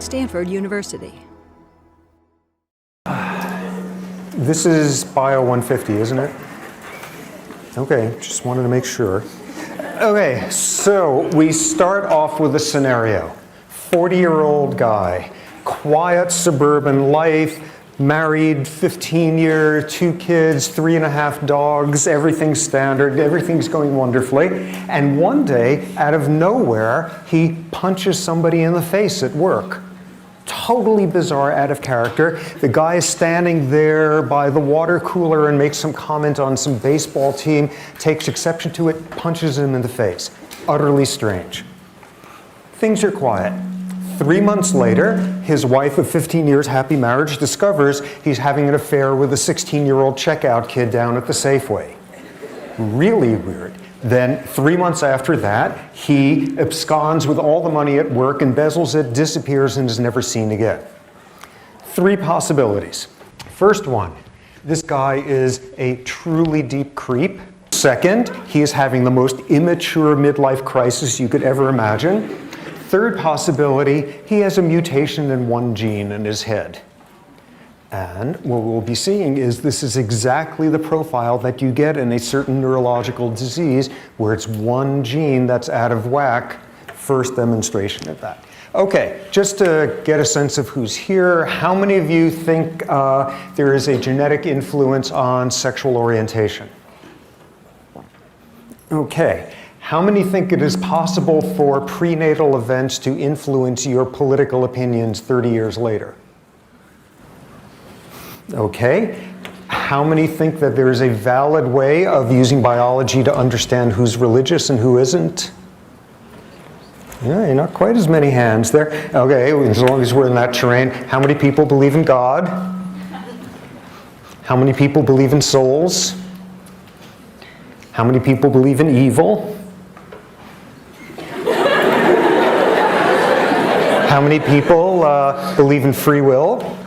Stanford University. This is Bio 150, isn't it? Okay, just wanted to make sure. Okay, so we start off with a scenario. 40-year-old guy, quiet suburban life, married 15 years, 2 kids, 3.5 dogs, everything's standard, everything's going wonderfully. And one day, out of nowhere, he punches somebody in the face at work. Totally bizarre, out of character. The guy is standing there by the water cooler and makes some comment on some baseball team, takes exception to it, punches him in the face. Utterly strange. Things are quiet. 3 months later, his wife of 15 years, happy marriage, discovers he's having an affair with a 16-year-old checkout kid down at the Safeway. Really weird. Then 3 months after that, he absconds with all the money at work, embezzles it, disappears, and is never seen again. 3 possibilities. First one, this guy is a truly deep creep. Second, he is having the most immature midlife crisis you could ever imagine. Third possibility, he has a mutation in one gene in his head. And what we'll be seeing is this is exactly the profile that you get in a certain neurological disease where it's one gene that's out of whack. First demonstration of that. Okay, just to get a sense of who's here, how many of you think there is a genetic influence on sexual orientation? Okay, how many think it is possible for prenatal events to influence your political opinions 30 years later? Okay, how many think that there is a valid way of using biology to understand who's religious and who isn't? Yeah, not quite as many hands there. Okay, as long as we're in that terrain, how many people believe in God? How many people believe in souls? How many people believe in evil? How many people believe in free will?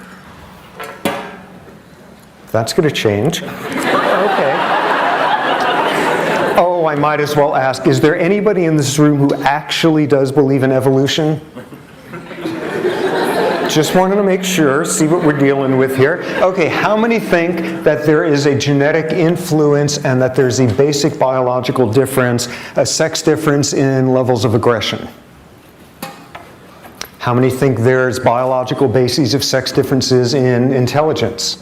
That's going to change. Okay. Oh, I might as well ask, is there anybody in this room who actually does believe in evolution? Just wanted to make sure, see what we're dealing with here. Okay, how many think that there is a genetic influence and that there's a basic biological difference, a sex difference in levels of aggression? How many think there's biological bases of sex differences in intelligence?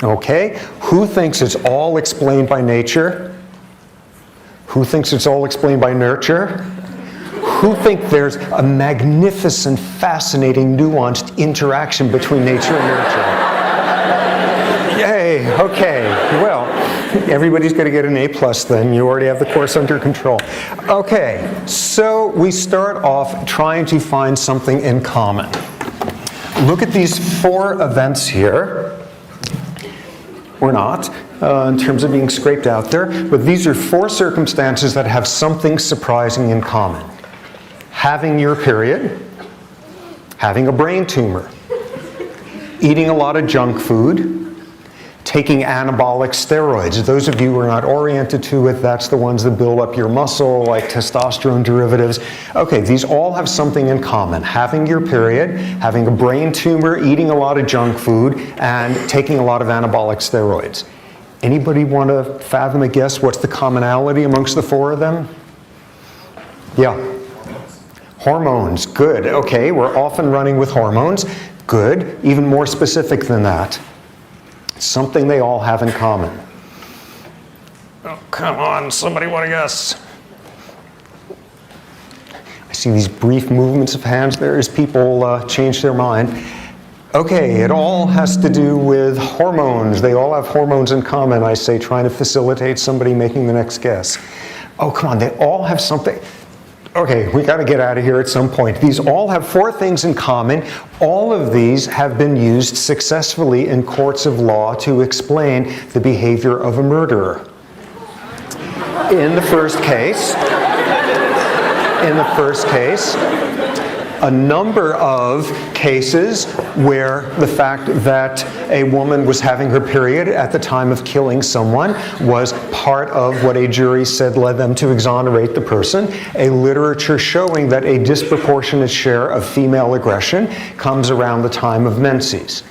Okay, who thinks it's all explained by nature? Who thinks it's all explained by nurture? Who think there's a magnificent, fascinating, nuanced interaction between nature and nurture? Yay, okay, well, everybody's going to get an A+ then. You already have the course under control. Okay, so we start off trying to find something in common. Look at these 4 events here. Or not, in terms of being scraped out there, but these are 4 circumstances that have something surprising in common. Having your period, having a brain tumor, eating a lot of junk food, taking anabolic steroids. Those of you who are not oriented to it, that's the ones that build up your muscle, like testosterone derivatives. Okay, these all have something in common. Having your period, having a brain tumor, eating a lot of junk food, and taking a lot of anabolic steroids. Anybody want to fathom a guess what's the commonality amongst the 4 of them? Yeah. Hormones, good. Okay, we're often running with hormones. Good. Even more specific than that. Something they all have in common. Oh, come on, somebody want to guess? I see these brief movements of hands there as people change their mind. Okay, it all has to do with hormones. They all have hormones in common, I say, trying to facilitate somebody making the next guess. Oh, come on, they all have something. Okay, we got to get out of here at some point. These all have 4 things in common. All of these have been used successfully in courts of law to explain the behavior of a murderer. In the first case, a number of cases where the fact that a woman was having her period at the time of killing someone was part of what a jury said led them to exonerate the person, a literature showing that a disproportionate share of female aggression comes around the time of menses.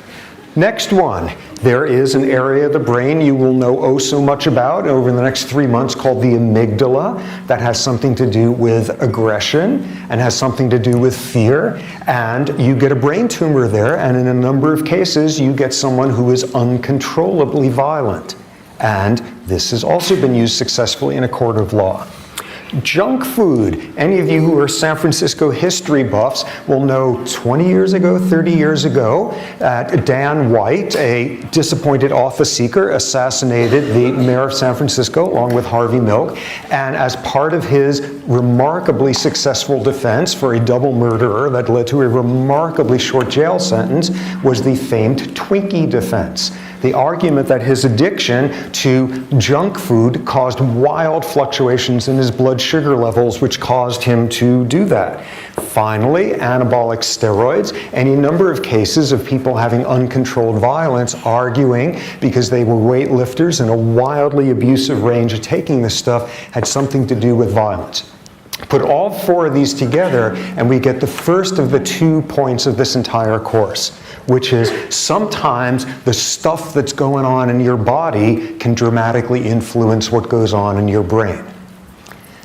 Next one, there is an area of the brain you will know oh so much about over the next 3 months called the amygdala that has something to do with aggression and has something to do with fear. And you get a brain tumor there, and in a number of cases, you get someone who is uncontrollably violent. And this has also been used successfully in a court of law. Junk food. Any of you who are San Francisco history buffs will know 20 years ago, 30 years ago, Dan White, a disappointed office seeker, assassinated the mayor of San Francisco along with Harvey Milk. And as part of his remarkably successful defense for a double murderer that led to a remarkably short jail sentence was the famed Twinkie defense. The argument that his addiction to junk food caused wild fluctuations in his blood sugar levels, which caused him to do that. Finally, anabolic steroids. Any number of cases of people having uncontrolled violence arguing because they were weightlifters in a wildly abusive range of taking this stuff had something to do with violence. Put all 4 of these together and we get the first of the 2 points of this entire course, which is sometimes the stuff that's going on in your body can dramatically influence what goes on in your brain.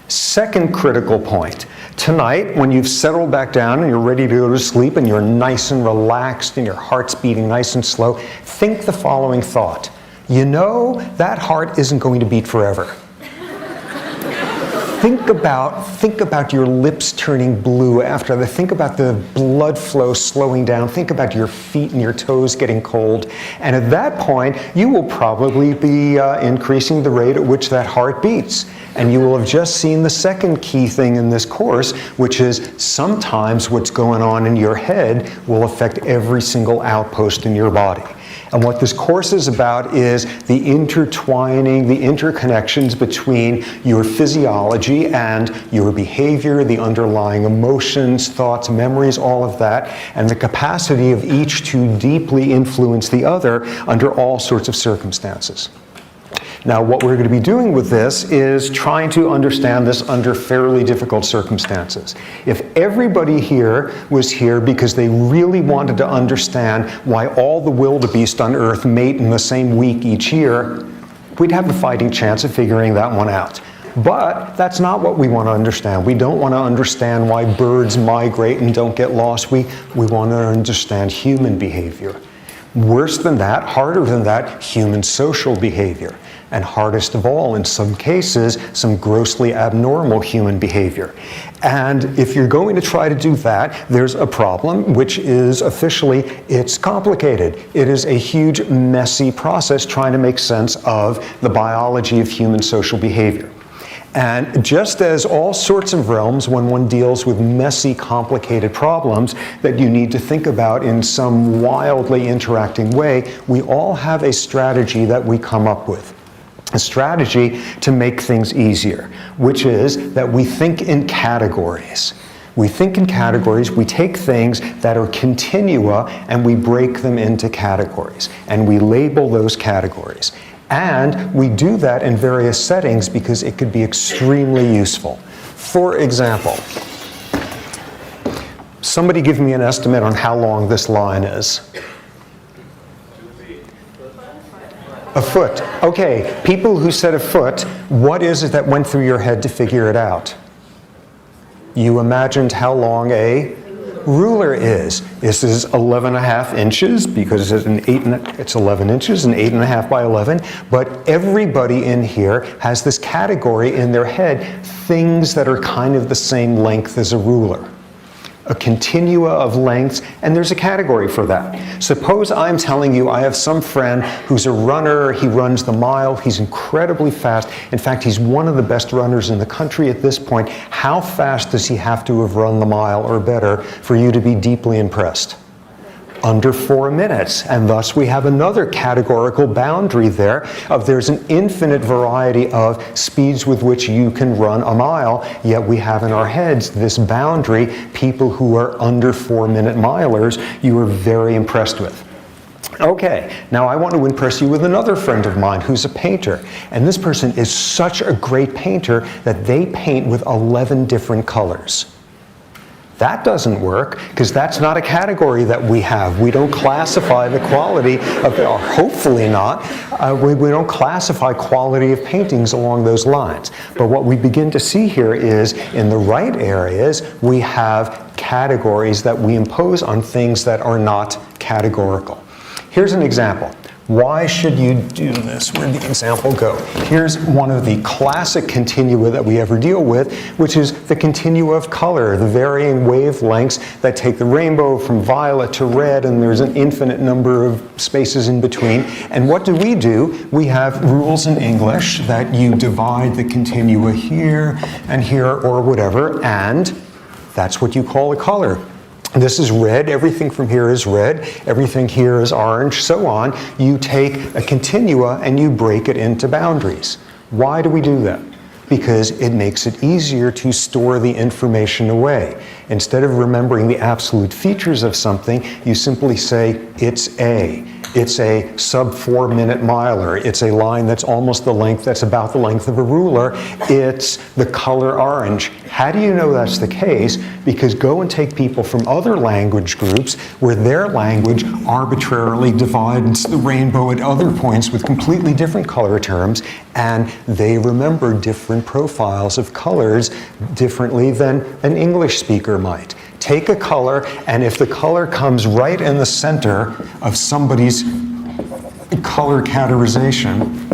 Second critical point. Tonight, when you've settled back down and you're ready to go to sleep and you're nice and relaxed and your heart's beating nice and slow, think the following thought. You know, that heart isn't going to beat forever. Think about your lips turning blue after that. Think about the blood flow slowing down. Think about your feet and your toes getting cold. And at that point, you will probably be increasing the rate at which that heart beats. And you will have just seen the second key thing in this course, which is sometimes what's going on in your head will affect every single outpost in your body. And what this course is about is the intertwining, the interconnections between your physiology and your behavior, the underlying emotions, thoughts, memories, all of that, and the capacity of each to deeply influence the other under all sorts of circumstances. Now, what we're going to be doing with this is trying to understand this under fairly difficult circumstances. If everybody here was here because they really wanted to understand why all the wildebeest on Earth mate in the same week each year, we'd have a fighting chance of figuring that one out. But that's not what we want to understand. We don't want to understand why birds migrate and don't get lost. We want to understand human behavior. Worse than that, harder than that, human social behavior. And hardest of all, in some cases, some grossly abnormal human behavior. And if you're going to try to do that, there's a problem, which is officially, it's complicated. It is a huge, messy process trying to make sense of the biology of human social behavior. And just as all sorts of realms, when one deals with messy, complicated problems that you need to think about in some wildly interacting way, we all have a strategy that we come up with. A strategy to make things easier, which is that we think in categories. We think in categories, we take things that are continua and we break them into categories, and we label those categories. And we do that in various settings because it could be extremely useful. For example, somebody give me an estimate on how long this line is. A foot. Okay, people who said a foot, what is it that went through your head to figure it out? You imagined how long a ruler is. This is 11.5 inches because it's 11 inches and 8.5 by 11. But everybody in here has this category in their head, things that are kind of the same length as a ruler. A continua of lengths, and there's a category for that. Suppose I'm telling you I have some friend who's a runner, he runs the mile, he's incredibly fast. In fact, he's one of the best runners in the country at this point. How fast does he have to have run the mile or better for you to be deeply impressed? Under 4 minutes, and thus we have another categorical boundary there of there's an infinite variety of speeds with which you can run a mile, yet we have in our heads this boundary, people who are under 4 minute milers, you are very impressed with. Okay, now I want to impress you with another friend of mine who's a painter. And this person is such a great painter that they paint with 11 different colors. That doesn't work, because that's not a category that we have. We don't classify the quality of, or hopefully not, we don't classify quality of paintings along those lines. But what we begin to see here is, in the right areas, we have categories that we impose on things that are not categorical. Here's an example. Why should you do this? Where'd the example go? Here's one of the classic continua that we ever deal with, which is the continua of color, the varying wavelengths that take the rainbow from violet to red, and there's an infinite number of spaces in between. And what do? We have rules in English that you divide the continua here and here or whatever, and that's what you call a color. This is red, everything from here is red, everything here is orange, so on. You take a continua and you break it into boundaries. Why do we do that? Because it makes it easier to store the information away. Instead of remembering the absolute features of something, you simply say, it's A. It's a sub 4-minute miler. It's a line that's almost the length, that's about the length of a ruler. It's the color orange. How do you know that's the case? Because go and take people from other language groups where their language arbitrarily divides the rainbow at other points with completely different color terms, and they remember different profiles of colors differently than an English speaker might. Take a color, and if the color comes right in the center of somebody's color categorization,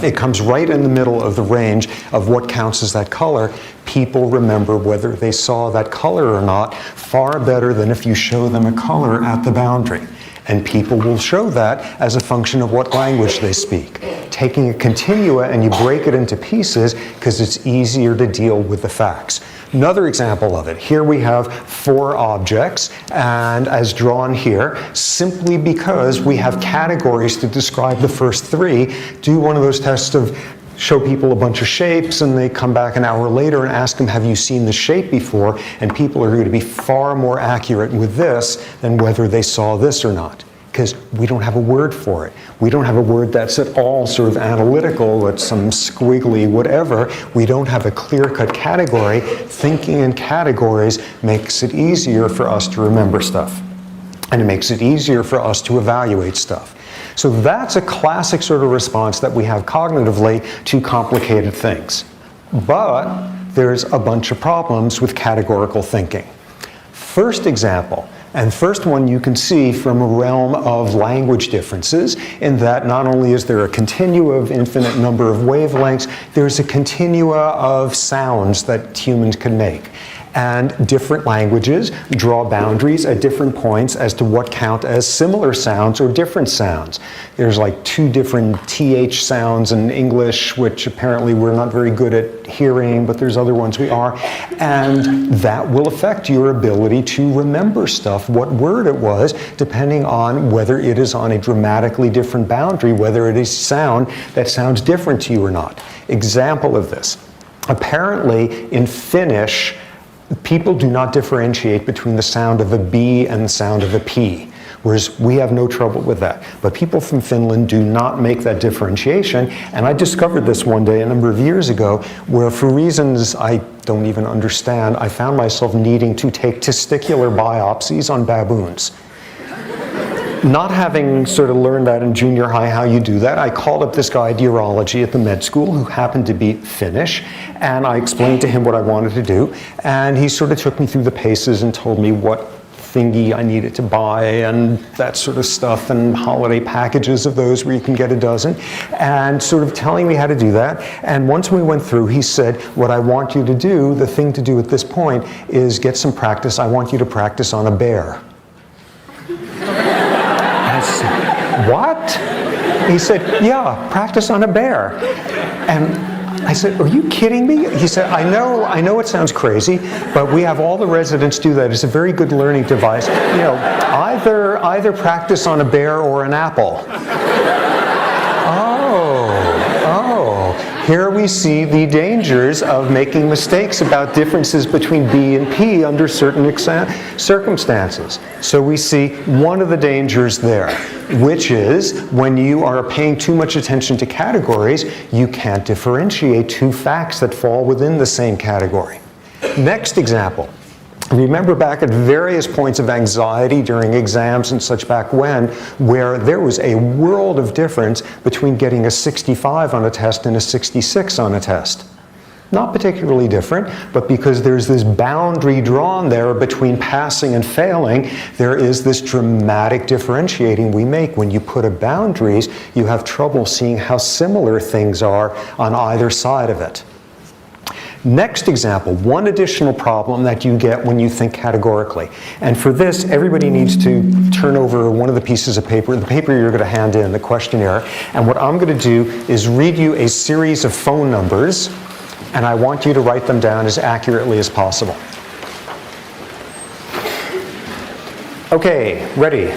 it comes right in the middle of the range of what counts as that color, people remember whether they saw that color or not far better than if you show them a color at the boundary. And people will show that as a function of what language they speak. Taking a continua and you break it into pieces because it's easier to deal with the facts. Another example of it, here we have 4 objects, and as drawn here, simply because we have categories to describe the first 3, do one of those tests of show people a bunch of shapes and they come back an hour later and ask them, have you seen the shape before? And people are going to be far more accurate with this than whether they saw this or not, because we don't have a word for it. We don't have a word that's at all sort of analytical, it's some squiggly whatever. We don't have a clear-cut category. Thinking in categories makes it easier for us to remember stuff, and it makes it easier for us to evaluate stuff. So that's a classic sort of response that we have cognitively to complicated things. But there's a bunch of problems with categorical thinking. First example, and first one you can see from a realm of language differences, in that not only is there a continua of infinite number of wavelengths, there's a continua of sounds that humans can make. And different languages draw boundaries at different points as to what count as similar sounds or different sounds. There's like 2 different TH sounds in English, which apparently we're not very good at hearing, but there's other ones we are. And that will affect your ability to remember stuff, what word it was, depending on whether it is on a dramatically different boundary, whether it is sound that sounds different to you or not. Example of this. Apparently in Finnish, people do not differentiate between the sound of a B and the sound of a P, whereas we have no trouble with that. But people from Finland do not make that differentiation, and I discovered this one day a number of years ago, where for reasons I don't even understand, I found myself needing to take testicular biopsies on baboons. Not having sort of learned that in junior high how you do that, I called up this guy at urology at the med school who happened to be Finnish, and I explained to him what I wanted to do, and he sort of took me through the paces and told me what thingy I needed to buy and that sort of stuff, and holiday packages of those where you can get a dozen, and sort of telling me how to do that. And once we went through, he said, what I want you to do, the thing to do at this point is get some practice. I want you to practice on a bear. What? He said, yeah, practice on a bear. And I said, are you kidding me? He said, I know it sounds crazy, but we have all the residents do that. It's a very good learning device. You know, either practice on a bear or an apple. Oh. Here we see the dangers of making mistakes about differences between B and P under certain circumstances. So we see one of the dangers there, which is when you are paying too much attention to categories, you can't differentiate two facts that fall within the same category. Next example. Remember back at various points of anxiety during exams and such back when, where there was a world of difference between getting a 65 on a test and a 66 on a test. Not particularly different, but because there's this boundary drawn there between passing and failing, there is this dramatic differentiating we make. When you put up boundaries, you have trouble seeing how similar things are on either side of it. Next example, one additional problem that you get when you think categorically. And for this, everybody needs to turn over one of the pieces of paper, the paper you're going to hand in, the questionnaire. And what I'm going to do is read you a series of phone numbers, and I want you to write them down as accurately as possible. Okay, ready?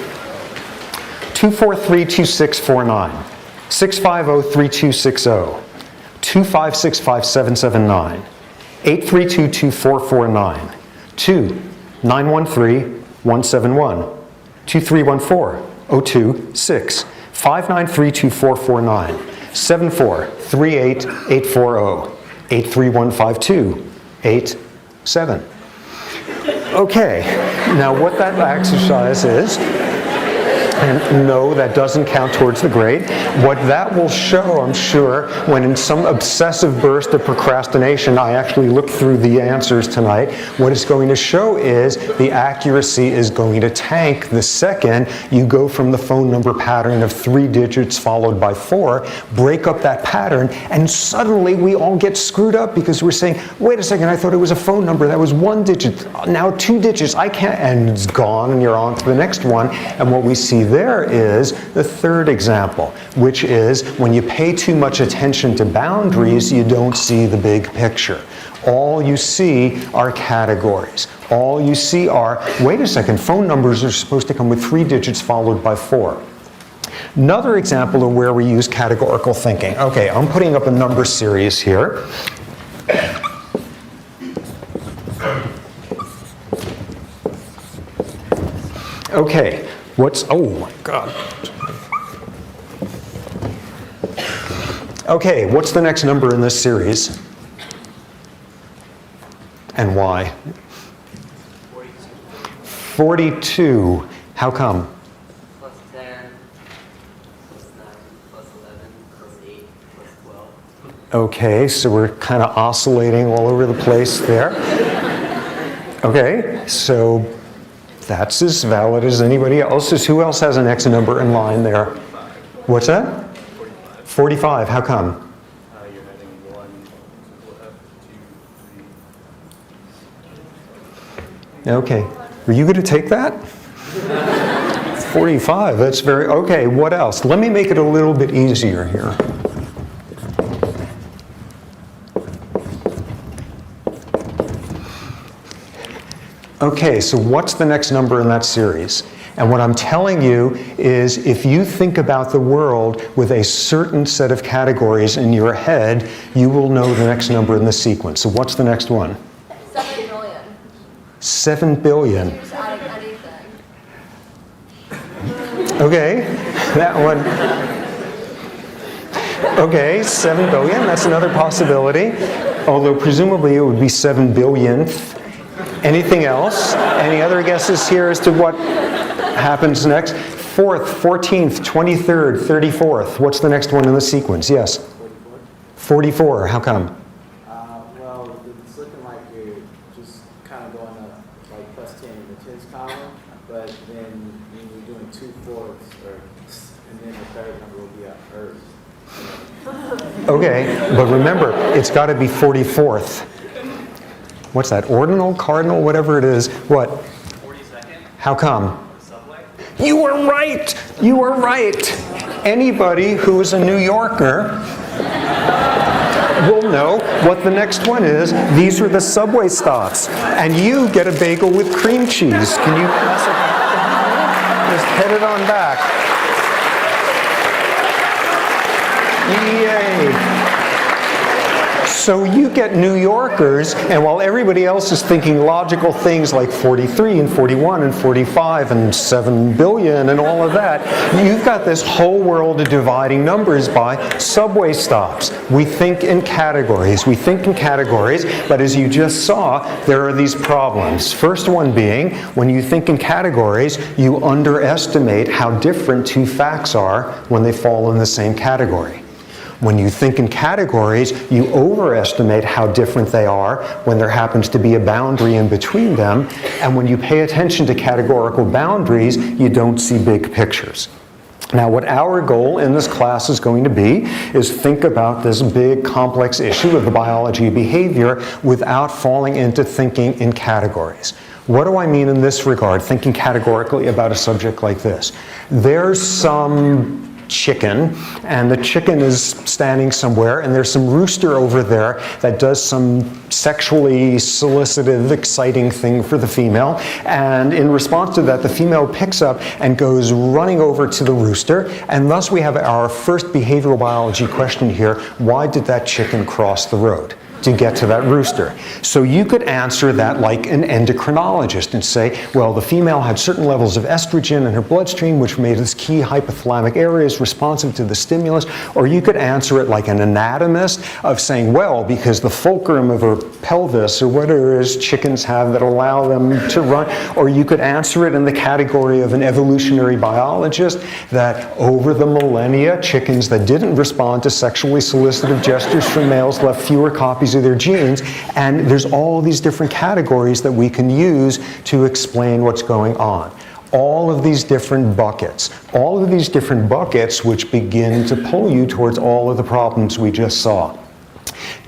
243-2649, 650-3260, 2565779. 832-2449, 2-913-171, 2314-026, 593-2449, 74-38840, 83152-87. Okay, now what that exercise is, and no, that doesn't count towards the grade. What that will show, I'm sure, when in some obsessive burst of procrastination, I actually looked through the answers tonight, what it's going to show is the accuracy is going to tank the second you go from the phone number pattern of 3 digits followed by 4, break up that pattern, and suddenly we all get screwed up because we're saying, wait a second, I thought it was a phone number, that was 1 digit, now 2 digits, I can't, and it's gone, and you're on to the next one, and what we see there is the third example, which is when you pay too much attention to boundaries, you don't see the big picture. All you see are categories. All you see are, wait a second, phone numbers are supposed to come with 3 digits followed by 4. Another example of where we use categorical thinking. Okay, I'm putting up a number series here. Okay. Oh my God. Okay, what's the next number in this series? And why? 42. How come? Plus 10, plus 9, plus 11, plus 8, plus 12. Okay, so we're kind of oscillating all over the place there. Okay, so that's as valid as anybody else's. Who else has an X number in line there? What's that? 45. How come? You're adding 1, 2, 3. Okay. Are you going to take that? 45. That's very... Okay, what else? Let me make it a little bit easier here. Okay, so what's the next number in that series? And what I'm telling you is if you think about the world with a certain set of categories in your head, you will know the next number in the sequence. So what's the next one? 7 billion. 7 billion. Just adding anything. Okay, that one. Okay, 7 billion, that's another possibility. Although presumably it would be 7 billionth. Anything else? Any other guesses here as to what happens next? 4th, 14th, 23rd, 34th. What's the next one in the sequence? Yes? 44. How come? Well, it's looking like you're just kind of going up like plus 10 in the tens column, but then when you're doing 2 fourths, and then the third number will be a first. Okay, but remember, it's got to be 44th. What's that? Ordinal, cardinal, whatever it is. What? 42nd. How come? The subway. You were right! You were right! Anybody who is a New Yorker will know what the next one is. These are the subway stops. And you get a bagel with cream cheese. Can you pass it back? Just head it on back. Yay! So you get New Yorkers, and while everybody else is thinking logical things like 43 and 41 and 45 and 7 billion and all of that, you've got this whole world of dividing numbers by subway stops. We think in categories. We think in categories, but as you just saw, there are these problems. First one being, when you think in categories, you underestimate how different two facts are when they fall in the same category. When you think in categories, you overestimate how different they are when there happens to be a boundary in between them. And when you pay attention to categorical boundaries, you don't see big pictures. Now, what our goal in this class is going to be is think about this big, complex issue of the biology of behavior without falling into thinking in categories. What do I mean in this regard, thinking categorically about a subject like this? There's some chicken, and the chicken is standing somewhere, and there's some rooster over there that does some sexually solicitive, exciting thing for the female, and in response to that, the female picks up and goes running over to the rooster, and thus we have our first behavioral biology question here: why did that chicken cross the road to get to that rooster? So you could answer that like an endocrinologist and say, well, the female had certain levels of estrogen in her bloodstream which made this key hypothalamic areas responsive to the stimulus. Or you could answer it like an anatomist of saying, well, because the fulcrum of her pelvis or whatever it is chickens have that allow them to run. Or you could answer it in the category of an evolutionary biologist that over the millennia, chickens that didn't respond to sexually solicitive gestures from males left fewer copies of their genes, and there's all these different categories that we can use to explain what's going on. All of these different buckets which begin to pull you towards all of the problems we just saw.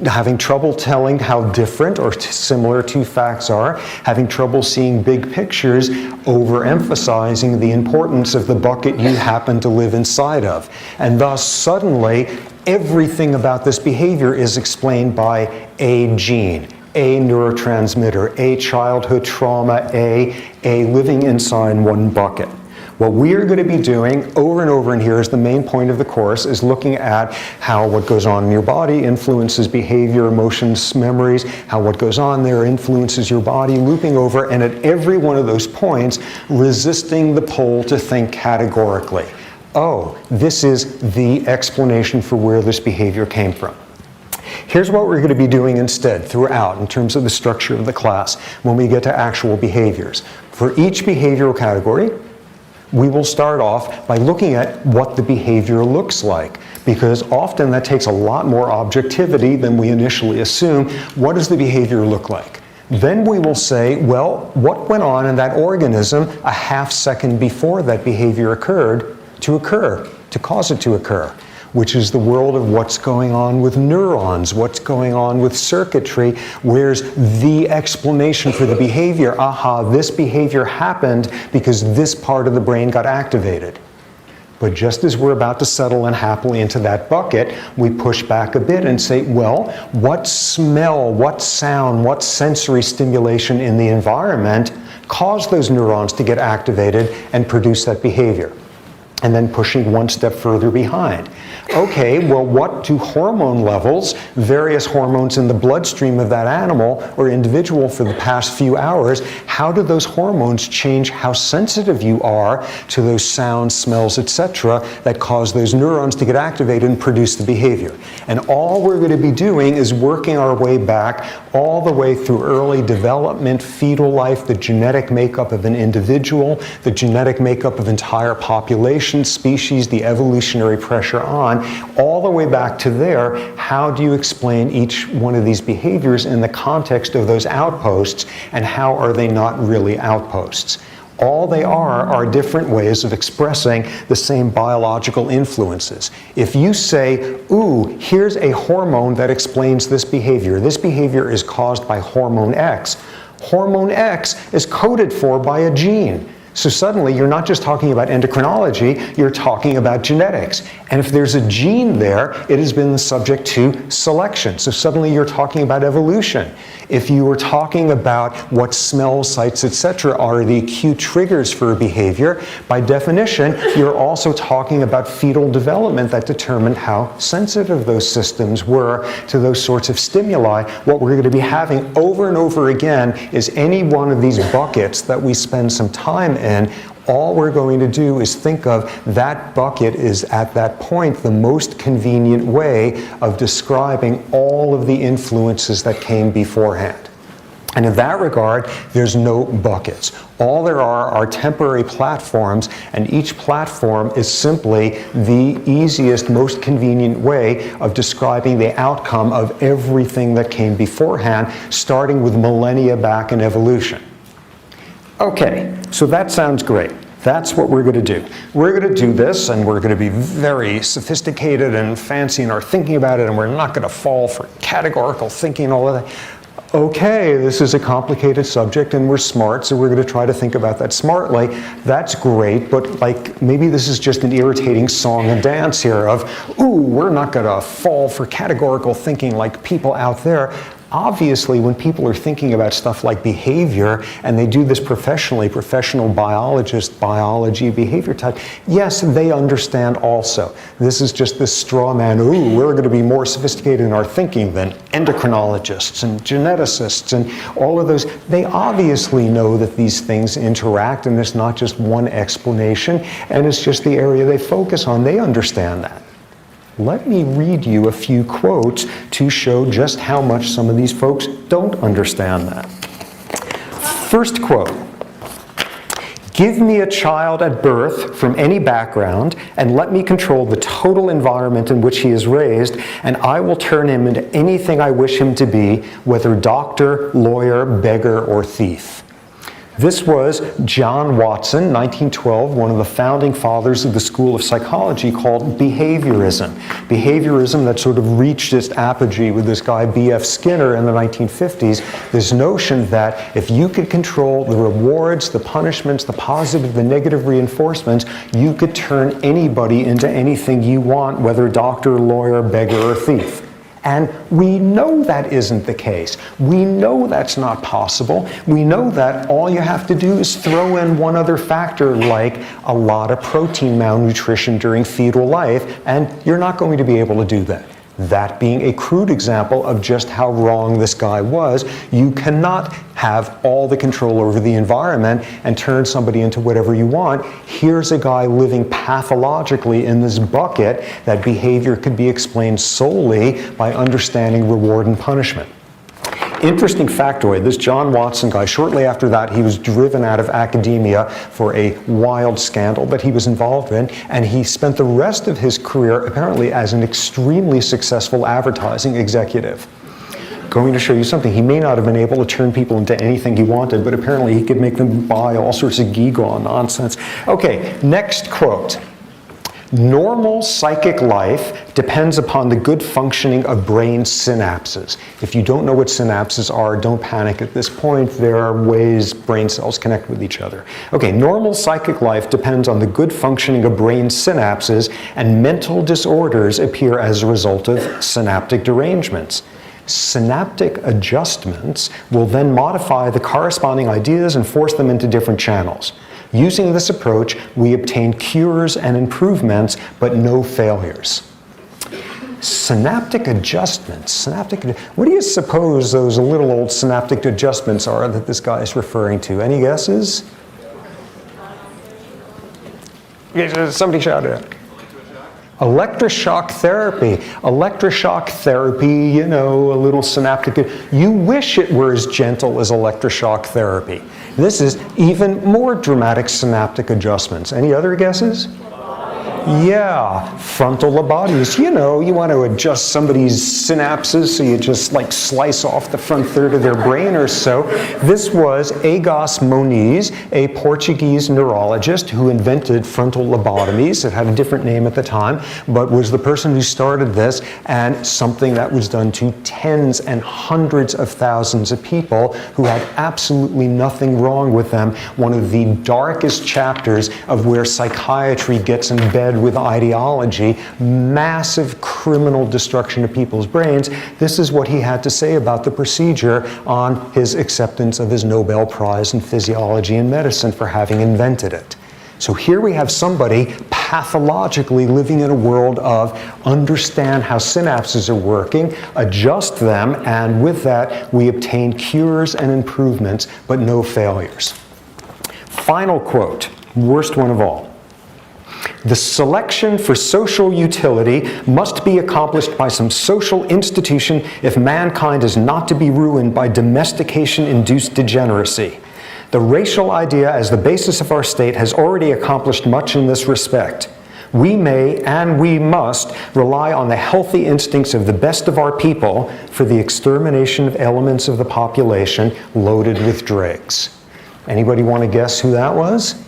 Having trouble telling how different or similar two facts are, having trouble seeing big pictures, overemphasizing the importance of the bucket you happen to live inside of. And thus, suddenly, everything about this behavior is explained by a gene, a neurotransmitter, a childhood trauma, a living inside one bucket. What we are going to be doing over and over, and here is the main point of the course, is looking at how what goes on in your body influences behavior, emotions, memories, how what goes on there influences your body, looping over, and at every one of those points, resisting the pull to think categorically. Oh, this is the explanation for where this behavior came from. Here's what we're going to be doing instead throughout in terms of the structure of the class when we get to actual behaviors. For each behavioral category, we will start off by looking at what the behavior looks like, because often that takes a lot more objectivity than we initially assume. What does the behavior look like? Then we will say, well, what went on in that organism a half second before that behavior occurred to cause it to occur, which is the world of what's going on with neurons, what's going on with circuitry, where's the explanation for the behavior. Aha, this behavior happened because this part of the brain got activated. But just as we're about to settle in happily into that bucket, we push back a bit and say, well, what smell, what sound, what sensory stimulation in the environment caused those neurons to get activated and produce that behavior? And then pushing one step further behind. Okay, well, what do hormone levels, various hormones in the bloodstream of that animal or individual for the past few hours, how do those hormones change how sensitive you are to those sounds, smells, etc., that cause those neurons to get activated and produce the behavior? And all we're going to be doing is working our way back all the way through early development, fetal life, the genetic makeup of an individual, the genetic makeup of entire populations, species, the evolutionary pressure on, all the way back to there. How do you explain each one of these behaviors in the context of those outposts, and how are they not really outposts? All they are different ways of expressing the same biological influences. If you say, ooh, here's a hormone that explains this behavior is caused by hormone X. Hormone X is coded for by a gene. So suddenly you're not just talking about endocrinology, you're talking about genetics. And if there's a gene there, it has been subject to selection. So suddenly you're talking about evolution. If you were talking about what smell, sights, etc. are the acute triggers for a behavior, by definition, you're also talking about fetal development that determined how sensitive those systems were to those sorts of stimuli. What we're going to be having over and over again is any one of these buckets that we spend some time in. All we're going to do is think of that bucket is at that point the most convenient way of describing all of the influences that came beforehand. And in that regard, there's no buckets. All there are temporary platforms, and each platform is simply the easiest, most convenient way of describing the outcome of everything that came beforehand, starting with millennia back in evolution. Okay, so that sounds great. That's what we're going to do. We're going to do this, and we're going to be very sophisticated and fancy in our thinking about it, and we're not going to fall for categorical thinking and all of that. Okay, this is a complicated subject and we're smart, so we're going to try to think about that smartly. That's great, but like maybe this is just an irritating song and dance here of, ooh, we're not going to fall for categorical thinking like people out there. Obviously, when people are thinking about stuff like behavior, and they do this professionally, professional biologists, biology, behavior type, yes, they understand also. This is just this straw man, ooh, we're going to be more sophisticated in our thinking than endocrinologists and geneticists and all of those. They obviously know that these things interact, and it's not just one explanation, and it's just the area they focus on. They understand that. Let me read you a few quotes to show just how much some of these folks don't understand that. First quote, "Give me a child at birth from any background and let me control the total environment in which he is raised, and I will turn him into anything I wish him to be, whether doctor, lawyer, beggar, or thief." This was John Watson, 1912, one of the founding fathers of the school of psychology called behaviorism. Behaviorism that sort of reached its apogee with this guy B.F. Skinner in the 1950s, this notion that if you could control the rewards, the punishments, the positive, the negative reinforcements, you could turn anybody into anything you want, whether doctor, lawyer, beggar, or thief. And we know that isn't the case. We know that's not possible. We know that all you have to do is throw in one other factor, like a lot of protein malnutrition during fetal life, and you're not going to be able to do that. That being a crude example of just how wrong this guy was. You cannot have all the control over the environment and turn somebody into whatever you want. Here's a guy living pathologically in this bucket that behavior could be explained solely by understanding reward and punishment. Interesting factoid, this John Watson guy, shortly after that, he was driven out of academia for a wild scandal that he was involved in, and he spent the rest of his career apparently as an extremely successful advertising executive. Going to show you something. He may not have been able to turn people into anything he wanted, but apparently he could make them buy all sorts of gewgaw nonsense. Okay, next quote. "Normal psychic life depends upon the good functioning of brain synapses." If you don't know what synapses are, don't panic at this point. There are ways brain cells connect with each other. Okay, normal psychic life depends on the good functioning of brain synapses, and mental disorders appear as a result of synaptic derangements. Synaptic adjustments will then modify the corresponding ideas and force them into different channels. Using this approach, we obtain cures and improvements, but no failures. Synaptic adjustments. What do you suppose those little old synaptic adjustments are that this guy is referring to? Any guesses? Somebody shout it out. Electroshock therapy. Electroshock therapy, you know, a little synaptic. You wish it were as gentle as electroshock therapy. This is even more dramatic synaptic adjustments. Any other guesses? Yeah, frontal lobotomies. You know, you want to adjust somebody's synapses, so you just like slice off the front third of their brain or so. This was Agos Moniz, a Portuguese neurologist who invented frontal lobotomies. It had a different name at the time, but was the person who started this, and something that was done to tens and hundreds of thousands of people who had absolutely nothing wrong with them. One of the darkest chapters of where psychiatry gets in bed with ideology, massive criminal destruction of people's brains. This is what he had to say about the procedure on his acceptance of his Nobel Prize in Physiology and Medicine for having invented it. So here we have somebody pathologically living in a world of understand how synapses are working, adjust them, and with that we obtain cures and improvements, but no failures. Final quote, worst one of all. The selection for social utility must be accomplished by some social institution if mankind is not to be ruined by domestication-induced degeneracy. The racial idea as the basis of our state has already accomplished much in this respect. We may and we must rely on the healthy instincts of the best of our people for the extermination of elements of the population loaded with dregs. Anybody want to guess who that was?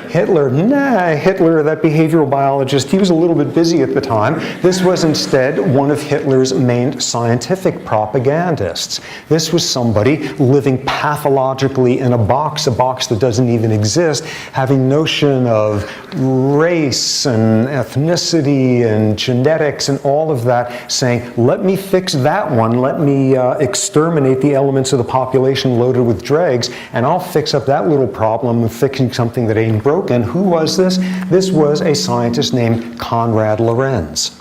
Hitler. Nah, Hitler, that behavioral biologist, he was a little bit busy at the time. This was instead one of Hitler's main scientific propagandists. This was somebody living pathologically in a box that doesn't even exist, having notion of race and ethnicity and genetics and all of that, saying, let me fix that one, let me exterminate the elements of the population loaded with dregs, and I'll fix up that little problem of fixing something that ain't broken. And who was this? This was a scientist named Konrad Lorenz.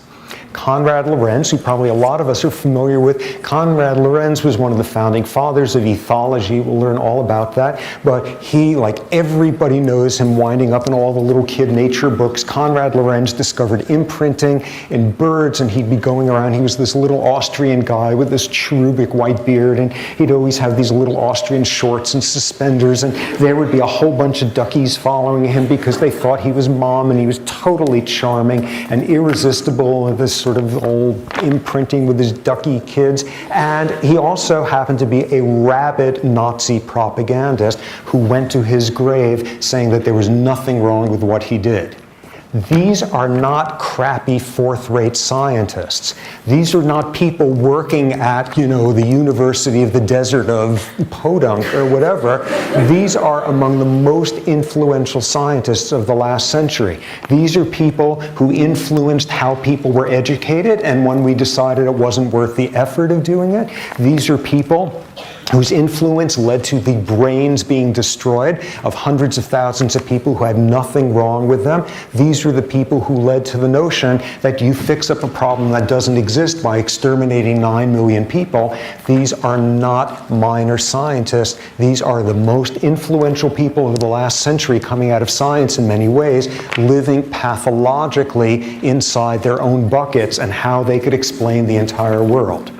Konrad Lorenz, who probably a lot of us are familiar with. Konrad Lorenz was one of the founding fathers of ethology. We'll learn all about that. But he, like everybody knows him, winding up in all the little kid nature books. Konrad Lorenz discovered imprinting in birds, and he'd be going around. He was this little Austrian guy with this cherubic white beard, and he'd always have these little Austrian shorts and suspenders, and there would be a whole bunch of duckies following him because they thought he was mom, and he was totally charming and irresistible, and this sort of old imprinting with his ducky kids. And he also happened to be a rabid Nazi propagandist who went to his grave saying that there was nothing wrong with what he did. These are not crappy fourth-rate scientists. These are not people working at, you know, the University of the Desert of Podunk or whatever. These are among the most influential scientists of the last century. These are people who influenced how people were educated, and when we decided it wasn't worth the effort of doing it, these are people whose influence led to the brains being destroyed of hundreds of thousands of people who had nothing wrong with them. These are the people who led to the notion that you fix up a problem that doesn't exist by exterminating 9 million people. These are not minor scientists. These are the most influential people of the last century coming out of science in many ways, living pathologically inside their own buckets and how they could explain the entire world.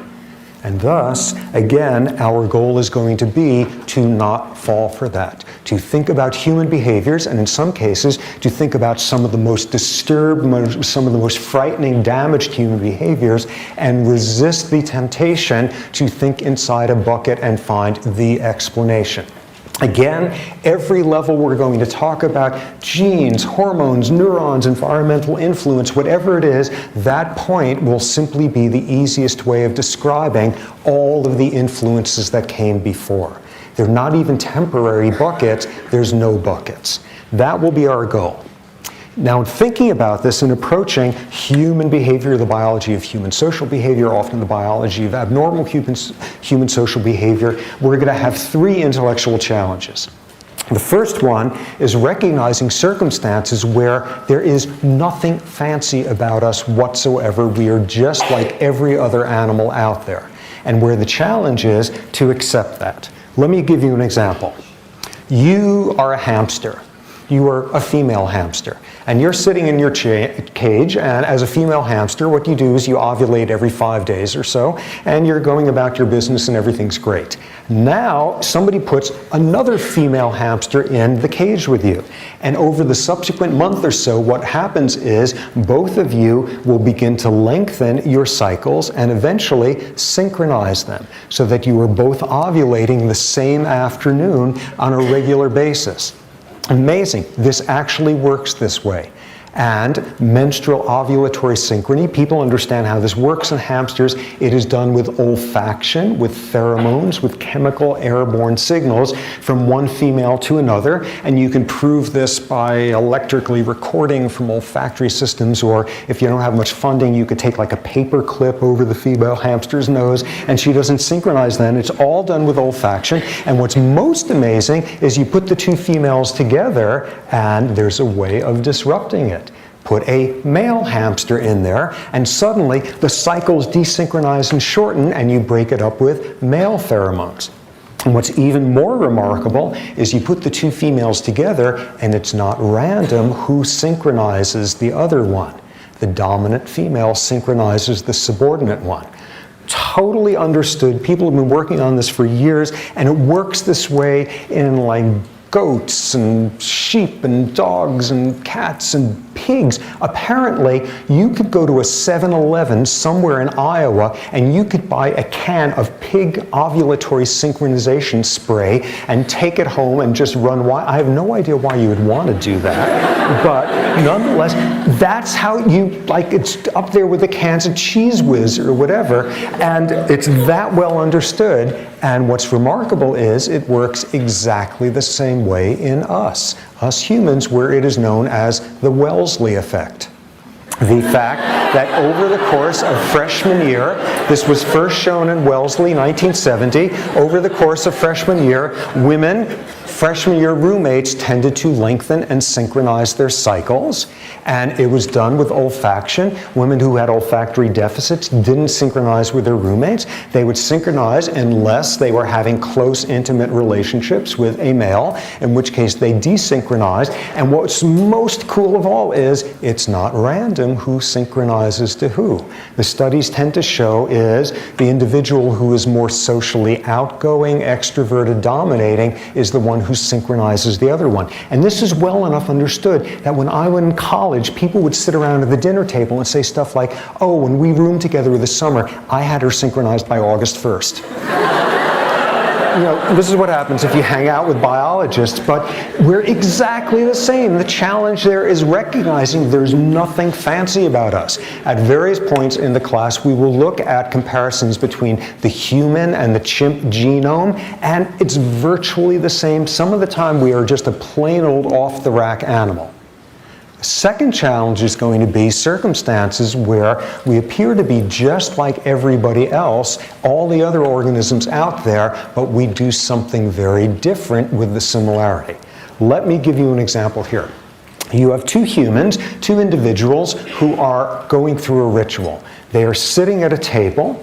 And thus, again, our goal is going to be to not fall for that, to think about human behaviors, and in some cases, to think about some of the most disturbed, some of the most frightening, damaged human behaviors, and resist the temptation to think inside a bucket and find the explanation. Again, every level we're going to talk about genes, hormones, neurons, environmental influence, whatever it is, that point will simply be the easiest way of describing all of the influences that came before. They're not even temporary buckets, there's no buckets. That will be our goal. Now, in thinking about this and approaching human behavior, the biology of human social behavior, often the biology of abnormal human social behavior, we're going to have 3 intellectual challenges. The first one is recognizing circumstances where there is nothing fancy about us whatsoever. We are just like every other animal out there. And where the challenge is to accept that. Let me give you an example. You are a hamster. You are a female hamster. And you're sitting in your cage, and as a female hamster, what you do is you ovulate every 5 days or so, and you're going about your business and everything's great. Now, somebody puts another female hamster in the cage with you. And over the subsequent month or so, what happens is both of you will begin to lengthen your cycles and eventually synchronize them so that you are both ovulating the same afternoon on a regular basis. Amazing. This actually works this way. And menstrual ovulatory synchrony, people understand how this works in hamsters. It is done with olfaction, with pheromones, with chemical airborne signals from one female to another. And you can prove this by electrically recording from olfactory systems, or if you don't have much funding, you could take like a paper clip over the female hamster's nose, and she doesn't synchronize then. It's all done with olfaction. And what's most amazing is you put the two females together, and there's a way of disrupting it. Put a male hamster in there, and suddenly the cycles desynchronize and shorten, and you break it up with male pheromones. And what's even more remarkable is you put the two females together, and it's not random who synchronizes the other one. The dominant female synchronizes the subordinate one. Totally understood. People have been working on this for years, and it works this way in like goats and sheep and dogs and cats and pigs. Apparently, you could go to a 7-Eleven somewhere in Iowa and you could buy a can of pig ovulatory synchronization spray and take it home and just run wild. I have no idea why you would want to do that, but nonetheless, that's how you, like, it's up there with the cans of Cheese Whiz or whatever, and it's that well understood. And what's remarkable is it works exactly the same way in us humans, where it is known as the Wellesley effect. The fact that over the course of freshman year, this was first shown in Wellesley, 1970, over the course of freshman year, women, freshman year roommates tended to lengthen and synchronize their cycles, and it was done with olfaction. Women who had olfactory deficits didn't synchronize with their roommates. They would synchronize unless they were having close, intimate relationships with a male, in which case they desynchronized. And what's most cool of all is it's not random who synchronizes to who. The studies tend to show is the individual who is more socially outgoing, extroverted, dominating is the one who synchronizes the other one. And this is well enough understood that when I was in college, people would sit around at the dinner table and say stuff like, oh, when we roomed together this summer, I had her synchronized by August 1st. You know, this is what happens if you hang out with biologists, but we're exactly the same. The challenge there is recognizing there's nothing fancy about us. At various points in the class, we will look at comparisons between the human and the chimp genome, and it's virtually the same. Some of the time, we are just a plain old off-the-rack animal. Second challenge is going to be circumstances where we appear to be just like everybody else, all the other organisms out there, but we do something very different with the similarity. Let me give you an example here. You have two humans, two individuals who are going through a ritual. They are sitting at a table.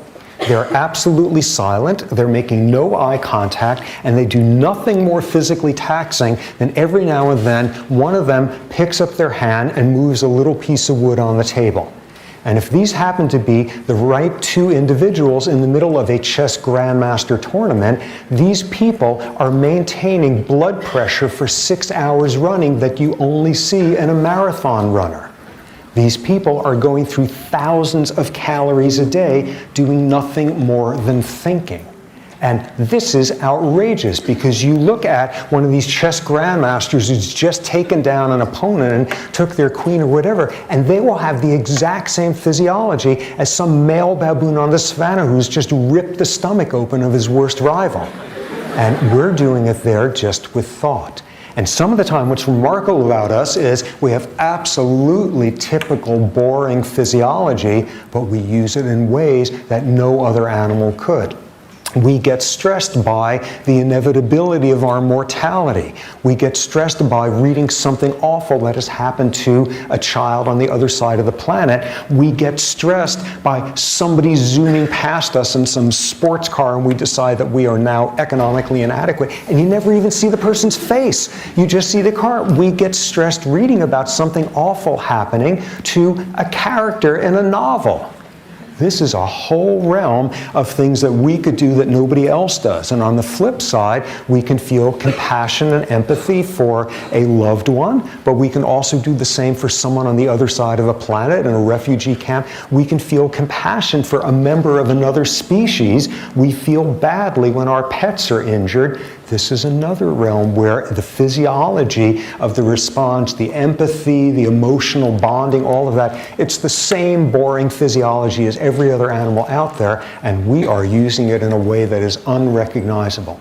They're absolutely silent, they're making no eye contact, and they do nothing more physically taxing than every now and then one of them picks up their hand and moves a little piece of wood on the table. And if these happen to be the right two individuals in the middle of a chess grandmaster tournament, these people are maintaining blood pressure for 6 hours running that you only see in a marathon runner. These people are going through thousands of calories a day doing nothing more than thinking. And this is outrageous because you look at one of these chess grandmasters who's just taken down an opponent and took their queen or whatever, and they will have the exact same physiology as some male baboon on the savannah who's just ripped the stomach open of his worst rival. And we're doing it there just with thought. And some of the time, what's remarkable about us is we have absolutely typical, boring physiology, but we use it in ways that no other animal could. We get stressed by the inevitability of our mortality. We get stressed by reading something awful that has happened to a child on the other side of the planet. We get stressed by somebody zooming past us in some sports car and we decide that we are now economically inadequate. And you never even see the person's face. You just see the car. We get stressed reading about something awful happening to a character in a novel. This is a whole realm of things that we could do that nobody else does. And on the flip side, we can feel compassion and empathy for a loved one, but we can also do the same for someone on the other side of the planet in a refugee camp. We can feel compassion for a member of another species. We feel badly when our pets are injured. This is another realm where the physiology of the response, the empathy, the emotional bonding, all of that, it's the same boring physiology as every other animal out there, and we are using it in a way that is unrecognizable.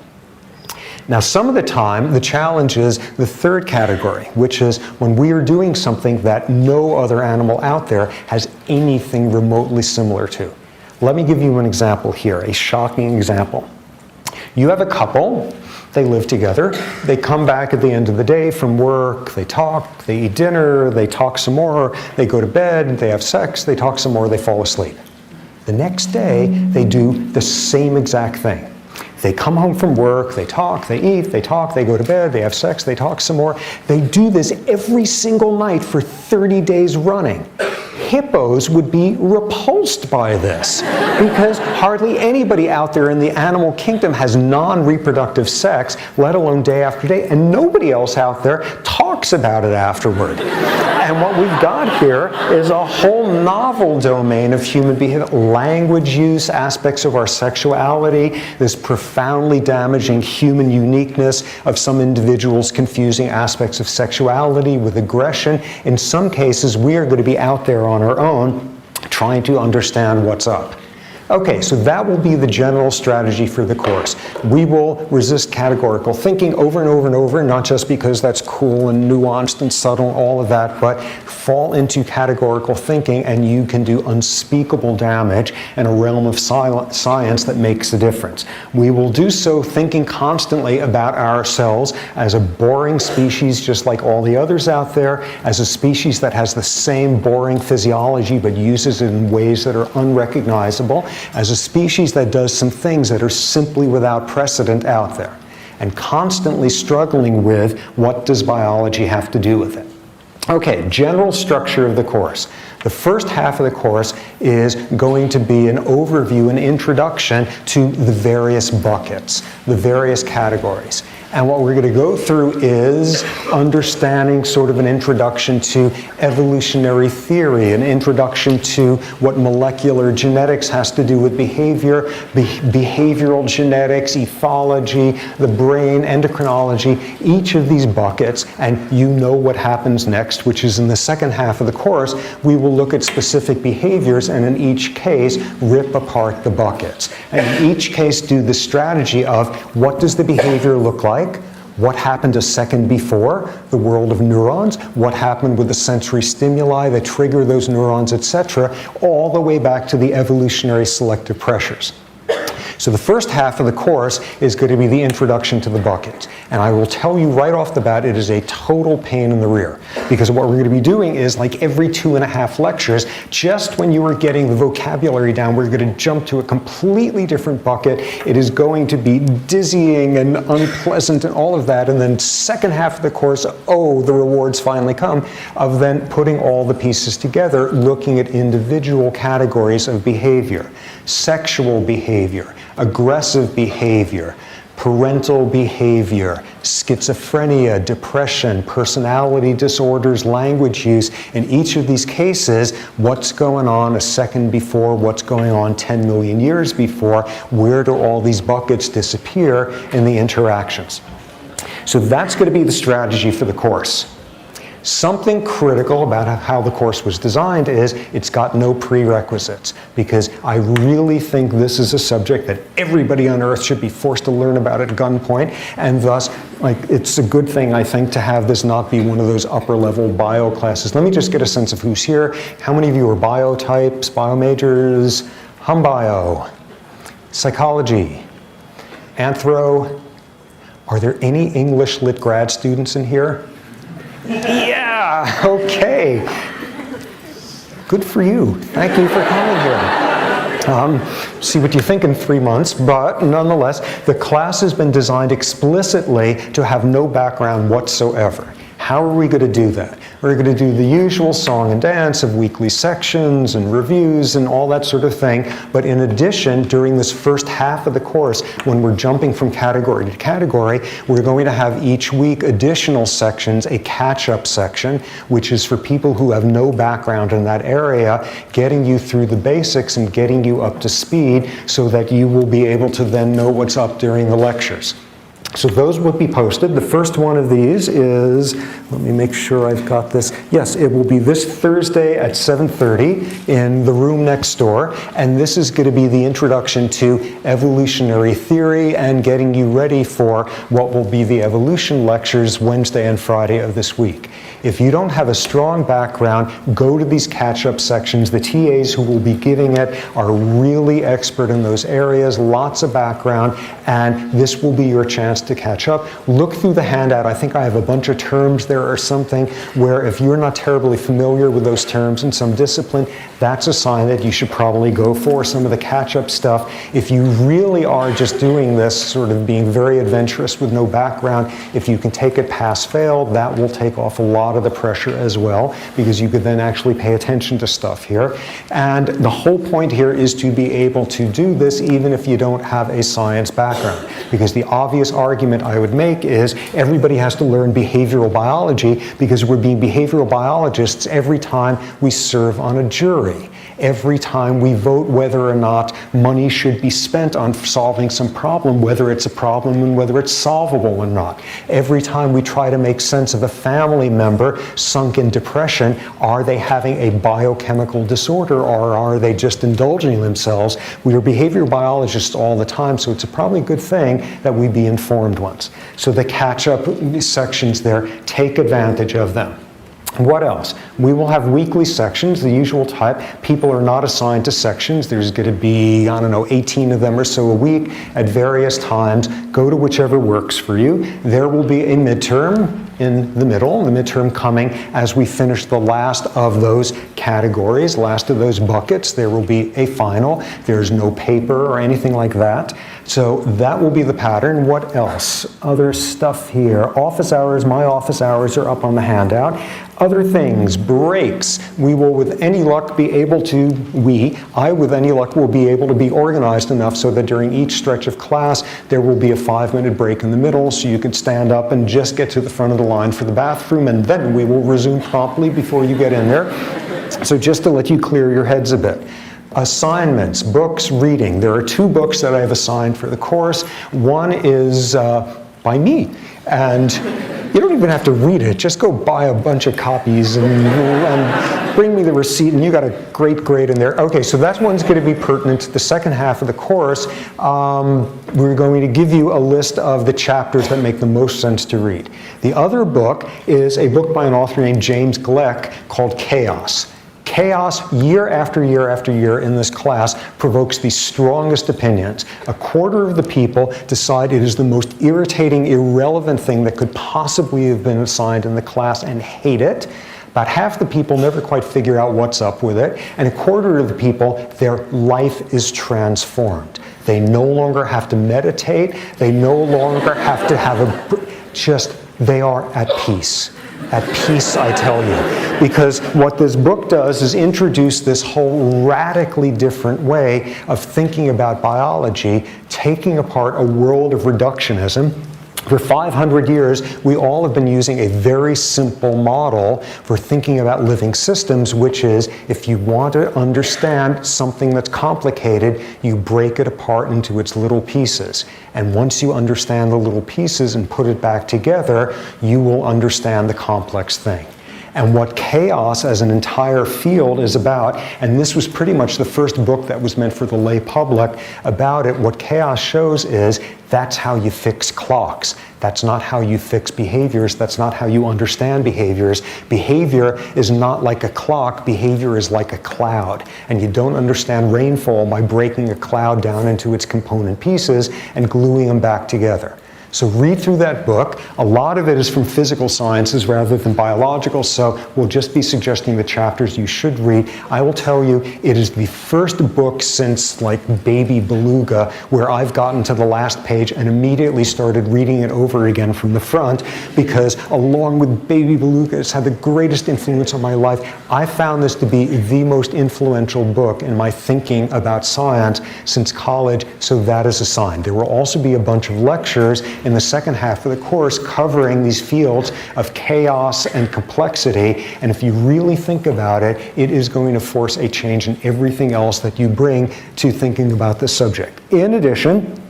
Now, some of the time, the challenge is the third category, which is when we are doing something that no other animal out there has anything remotely similar to. Let me give you an example here, a shocking example. You have a couple. They live together. They come back at the end of the day from work. They talk, they eat dinner, they talk some more, they go to bed, they have sex, they talk some more, they fall asleep. The next day, they do the same exact thing. They come home from work, they talk, they eat, they talk, they go to bed, they have sex, they talk some more. They do this every single night for 30 days running. Hippos would be repulsed by this because hardly anybody out there in the animal kingdom has non-reproductive sex, let alone day after day, and nobody else out there talks about it afterward. And what we've got here is a whole novel domain of human behavior, language use, aspects of our sexuality, this profoundly damaging human uniqueness of some individuals confusing aspects of sexuality with aggression. In some cases, we are going to be out there on our own trying to understand what's up. Okay, so that will be the general strategy for the course. We will resist categorical thinking over and over and over, not just because that's cool and nuanced and subtle and all of that, but fall into categorical thinking and you can do unspeakable damage in a realm of science that makes a difference. We will do so thinking constantly about ourselves as a boring species just like all the others out there, as a species that has the same boring physiology but uses it in ways that are unrecognizable, as a species that does some things that are simply without precedent out there, and constantly struggling with what does biology have to do with it. Okay, general structure of the course. The first half of the course is going to be an overview, an introduction to the various buckets, the various categories. And what we're going to go through is understanding sort of an introduction to evolutionary theory, an introduction to what molecular genetics has to do with behavior, behavioral genetics, ethology, the brain, endocrinology, each of these buckets, and you know what happens next, which is in the second half of the course, we will look at specific behaviors and in each case rip apart the buckets. And in each case do the strategy of what does the behavior look like? What happened a second before, the world of neurons, what happened with the sensory stimuli that trigger those neurons, etc., all the way back to the evolutionary selective pressures. So the first half of the course is going to be the introduction to the bucket. And I will tell you right off the bat, it is a total pain in the rear. Because what we're going to be doing is, like every 2.5 lectures, just when you are getting the vocabulary down, we're going to jump to a completely different bucket. It is going to be dizzying and unpleasant and all of that. And then second half of the course, oh, the rewards finally come, of then putting all the pieces together, looking at individual categories of behavior. Sexual behavior, aggressive behavior, parental behavior, schizophrenia, depression, personality disorders, language use. In each of these cases, what's going on a second before, what's going on 10 million years before, where do all these buckets disappear in the interactions? So that's going to be the strategy for the course. Something critical about how the course was designed is it's got no prerequisites, because I really think this is a subject that everybody on earth should be forced to learn about at gunpoint, and thus, it's a good thing, I think, to have this not be one of those upper level bio classes. Let me just get a sense of who's here. How many of you are bio types, bio majors? Hum bio, psychology, anthro. Are there any English lit grad students in here? Yeah, okay. Good for you. Thank you for coming here. See what you think in 3 months, but nonetheless, the class has been designed explicitly to have no background whatsoever. how are we going to do that? We're going to do the usual song and dance of weekly sections and reviews and all that sort of thing. But in addition, during this first half of the course, when we're jumping from category to category, we're going to have each week additional sections, a catch-up section, which is for people who have no background in that area, getting you through the basics and getting you up to speed so that you will be able to then know what's up during the lectures. So those will be posted. The first one of these is, let me make sure I've got this. Yes, it will be this Thursday at 7:30 in the room next door. And this is going to be the introduction to evolutionary theory and getting you ready for what will be the evolution lectures Wednesday and Friday of this week. If you don't have a strong background, go to these catch-up sections. The TAs who will be giving it are really expert in those areas, lots of background, and this will be your chance to catch up. Look through the handout. I think I have a bunch of terms there or something where if you're not terribly familiar with those terms in some discipline, that's a sign that you should probably go for some of the catch-up stuff. If you really are just doing this, sort of being very adventurous with no background, if you can take it pass-fail, that will take off a lot of the pressure as well, because you could then actually pay attention to stuff here. And the whole point here is to be able to do this even if you don't have a science background, because the obvious argument I would make is everybody has to learn behavioral biology because we're being behavioral biologists every time we serve on a jury. Every time we vote whether or not money should be spent on solving some problem, whether it's a problem and whether it's solvable or not. Every time we try to make sense of a family member sunk in depression, are they having a biochemical disorder or are they just indulging themselves? We are behavioral biologists all the time, so it's probably a good thing that we be informed ones. So the catch-up sections there, take advantage of them. What else? We will have weekly sections, the usual type. People are not assigned to sections. There's going to be, 18 of them or so a week at various times. Go to whichever works for you. There will be a midterm in the middle, the midterm coming as we finish the last of those categories, last of those buckets. There will be a final. There's no paper or anything like that. So that will be the pattern. What else? Other stuff here. Office hours, my office hours are up on the handout. Other things, breaks. We will, with any luck, be able to, I with any luck will be able to be organized enough so that during each stretch of class, there will be a 5-minute break in the middle so you can stand up and just get to the front of the line for the bathroom, and then we will resume promptly before you get in there. So just to let you clear your heads a bit. Assignments, books, reading. There are 2 books that I have assigned for the course. One is by me, and you don't even have to read it. Just go buy a bunch of copies and bring me the receipt, and you got a great grade in there. Okay, so that one's going to be pertinent to the second half of the course. We're going to give you a list of the chapters that make the most sense to read. The other book is a book by an author named James Gleick called Chaos. Chaos, year after year after year in this class, provokes the strongest opinions. 1/4 of the people decide it is the most irritating, irrelevant thing that could possibly have been assigned in the class and hate it. About half the people never quite figure out what's up with it. And 1/4 of the people, their life is transformed. They no longer have to meditate. They no longer have to have they are at peace. At peace, I tell you. Because what this book does is introduce this whole radically different way of thinking about biology, taking apart a world of reductionism. For 500 years, we all have been using a very simple model for thinking about living systems, which is if you want to understand something that's complicated, you break it apart into its little pieces. And once you understand the little pieces and put it back together, you will understand the complex thing. And what chaos as an entire field is about, and this was pretty much the first book that was meant for the lay public about it, what chaos shows is that's how you fix clocks. That's not how you fix behaviors. That's not how you understand behaviors. Behavior is not like a clock. Behavior is like a cloud. And you don't understand rainfall by breaking a cloud down into its component pieces and gluing them back together. So read through that book. A lot of it is from physical sciences rather than biological, so we'll just be suggesting the chapters you should read. I will tell you, it is the first book since like Baby Beluga where I've gotten to the last page and immediately started reading it over again from the front, because along with Baby Beluga, it's had the greatest influence on my life. I found this to be the most influential book in my thinking about science since college, so that is a sign. There will also be a bunch of lectures in the second half of the course covering these fields of chaos and complexity, and if you really think about it, it is going to force a change in everything else that you bring to thinking about this subject. In addition,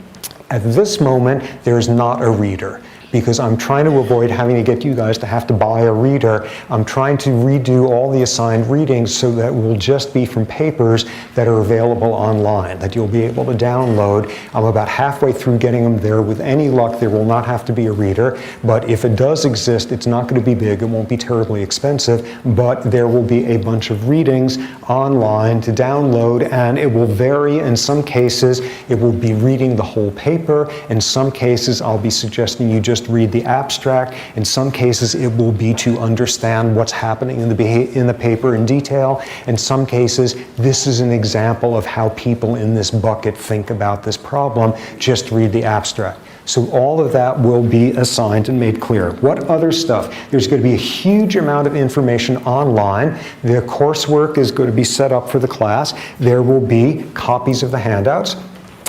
at this moment, there is not a reader, because I'm trying to avoid having to get you guys to have to buy a reader. I'm trying to redo all the assigned readings so that it will just be from papers that are available online, that you'll be able to download. I'm about halfway through getting them there. With any luck, there will not have to be a reader, but if it does exist, it's not going to be big. It won't be terribly expensive, but there will be a bunch of readings online to download, and it will vary. In some cases, it will be reading the whole paper. In some cases, I'll be suggesting you just read the abstract. In some cases, it will be to understand what's happening in the paper in detail. In some cases, this is an example of how people in this bucket think about this problem. Just read the abstract. So all of that will be assigned and made clear. What other stuff? There's going to be a huge amount of information online. The coursework is going to be set up for the class. There will be copies of the handouts.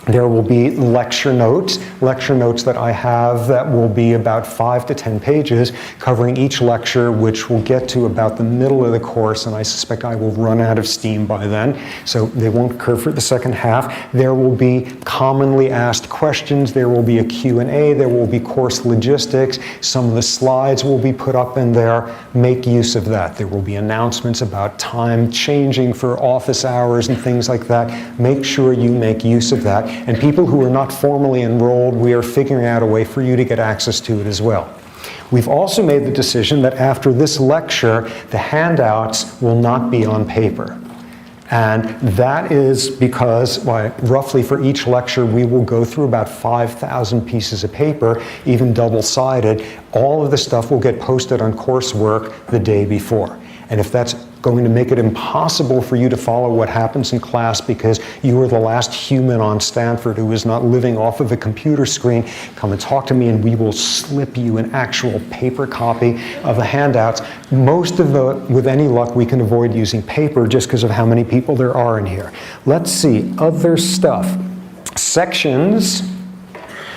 There will be lecture notes that I have that will be about 5 to 10 pages covering each lecture, which will get to about the middle of the course, and I suspect I will run out of steam by then, so they won't occur for the second half. There will be commonly asked questions. There will be a Q&A. There will be course logistics. Some of the slides will be put up in there. Make use of that. There will be announcements about time changing for office hours and things like that. Make sure you make use of that. And people who are not formally enrolled, we are figuring out a way for you to get access to it as well. We've also made the decision that after this lecture, the handouts will not be on paper. And that is because, roughly for each lecture, we will go through about 5,000 pieces of paper, even double-sided. All of the stuff will get posted on coursework the day before. And if that's going to make it impossible for you to follow what happens in class because you are the last human on Stanford who is not living off of a computer screen, come and talk to me and we will slip you an actual paper copy of the handouts. Most of with any luck, we can avoid using paper just because of how many people there are in here. Let's see, other stuff.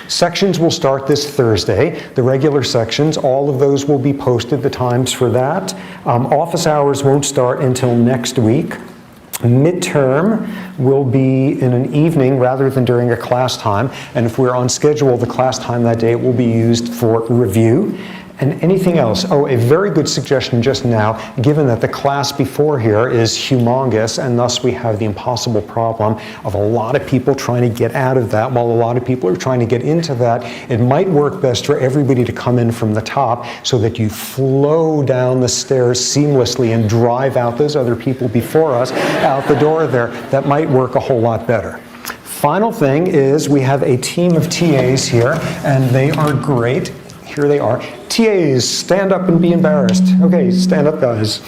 Sections will start this Thursday, the regular sections. All of those will be posted, the times for that. Office hours won't start until next week. Midterm will be in an evening rather than during a class time. And if we're on schedule, the class time that day will be used for review. And anything else? Oh, a very good suggestion just now, given that the class before here is humongous, and thus we have the impossible problem of a lot of people trying to get out of that while a lot of people are trying to get into that. It might work best for everybody to come in from the top so that you flow down the stairs seamlessly and drive out those other people before us out the door there. That might work a whole lot better. Final thing is we have a team of TAs here, and they are great. Here they are. TAs, stand up and be embarrassed. Okay, stand up, guys.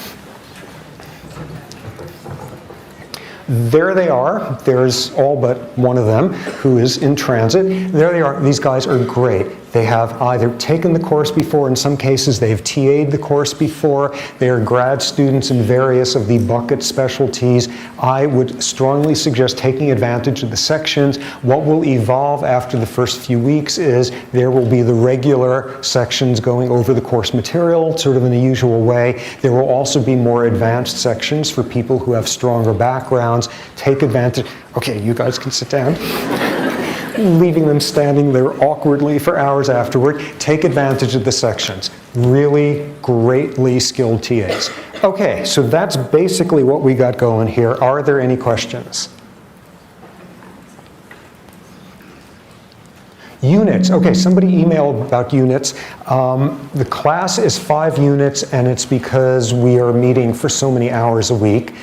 There they are. There's all but one of them who is in transit. There they are. These guys are great. They have either taken the course before, in some cases they've TA'd the course before, they are grad students in various of the bucket specialties. I would strongly suggest taking advantage of the sections. What will evolve after the first few weeks is there will be the regular sections going over the course material, sort of in the usual way. There will also be more advanced sections for people who have stronger backgrounds. Take advantage. Okay, you guys can sit down. Leaving them standing there awkwardly for hours afterward. Take advantage of the sections. Really greatly skilled TAs. Okay, so that's basically what we got going here. Are there any questions? Units. Okay, somebody emailed about units. The class is 5 units, and it's because we are meeting for so many hours a week.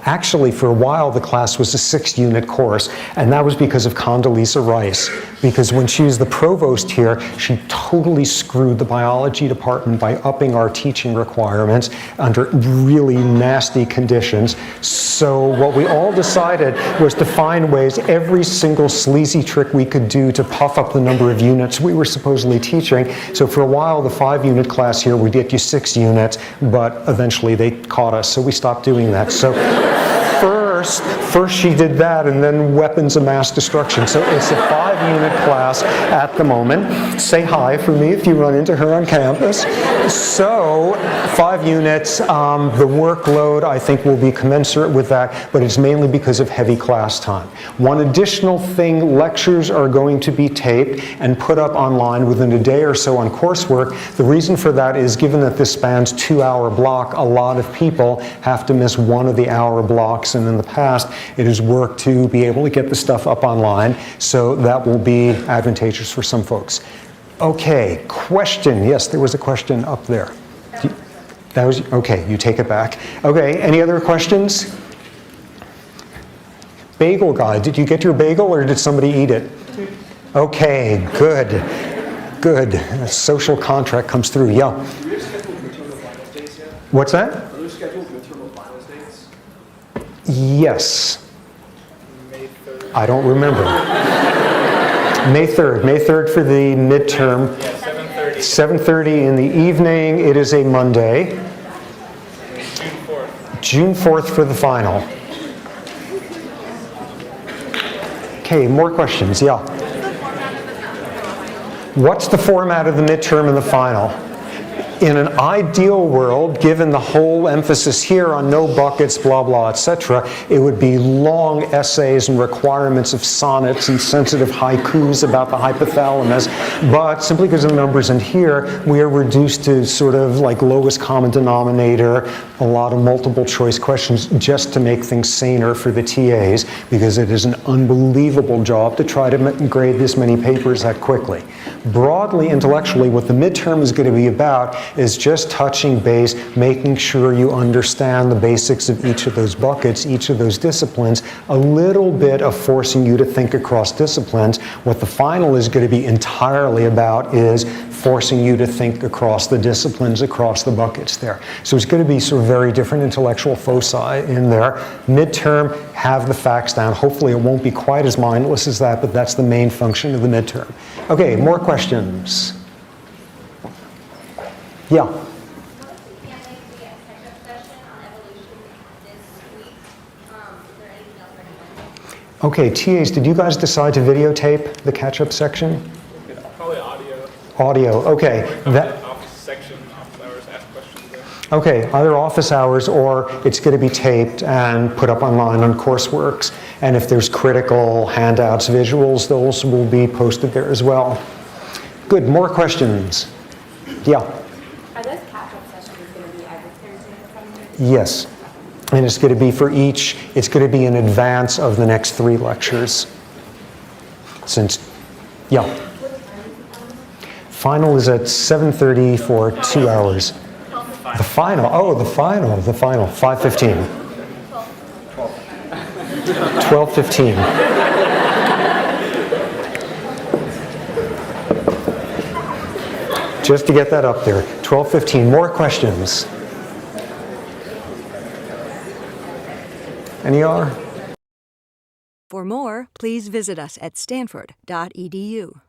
Actually, for a while, the class was a 6-unit course, and that was because of Condoleezza Rice. Because when she was the provost here, she totally screwed the biology department by upping our teaching requirements under really nasty conditions. So what we all decided was to find ways, every single sleazy trick we could do to puff up the number of units we were supposedly teaching. So for a while, the 5-unit class here would get you 6 units, but eventually they caught us, so we stopped doing that. So first she did that, and then weapons of mass destruction. So it's a 5-unit class at the moment. Say hi for me if you run into her on campus. So 5 units, the workload I think will be commensurate with that, but it's mainly because of heavy class time. One additional thing, lectures are going to be taped and put up online within a day or so on coursework. The reason for that is, given that this spans 2-hour block, a lot of people have to miss one of the hour blocks, and in the past it has worked to be able to get the stuff up online, so that will be advantageous for some folks. Okay, question. Yes, there was a question up there. That was, okay, you take it back. Okay, any other questions? Bagel guy, did you get your bagel or did somebody eat it? Okay, good, good. A social contract comes through, yeah. What's that? Are there scheduled midterm finals dates? Yes. May 3rd. I don't remember. May 3rd for the midterm. Yeah, 7:30. 7:30 in the evening. It is a Monday. June 4th. June 4th for the final. Okay, more questions? Yeah. What's the format of the midterm and the final? In an ideal world, given the whole emphasis here on no buckets, blah, blah, etc., it would be long essays and requirements of sonnets and sensitive haikus about the hypothalamus. But simply because of the numbers in here, we are reduced to sort of like lowest common denominator, a lot of multiple choice questions just to make things saner for the TAs, because it is an unbelievable job to try to grade this many papers that quickly. Broadly, intellectually, what the midterm is going to be about is just touching base, making sure you understand the basics of each of those buckets, each of those disciplines, a little bit of forcing you to think across disciplines. What the final is going to be entirely about is forcing you to think across the disciplines, across the buckets there. So it's going to be sort of very different intellectual foci in there. Midterm, have the facts down. Hopefully it won't be quite as mindless as that, but that's the main function of the midterm. Okay, more questions? Yeah. Okay, TAs, did you guys decide to videotape the catch-up section? Probably audio. Audio, okay. That office section, office hours, ask questions there. Okay, either office hours or it's going to be taped and put up online on Courseworks. And if there's critical handouts, visuals, those will be posted there as well. Good, more questions? Yeah. Are those catch-up sessions going to be every Thursday or Friday? Yes. And it's going to be for each, it's going to be in advance of the next 3 lectures. Since, yeah. Final is at 7:30 for 2 hours. The final, oh, the final, 5:15. 12:15. Just to get that up there, 12:15. More questions? Any are? For more, please visit us at stanford.edu.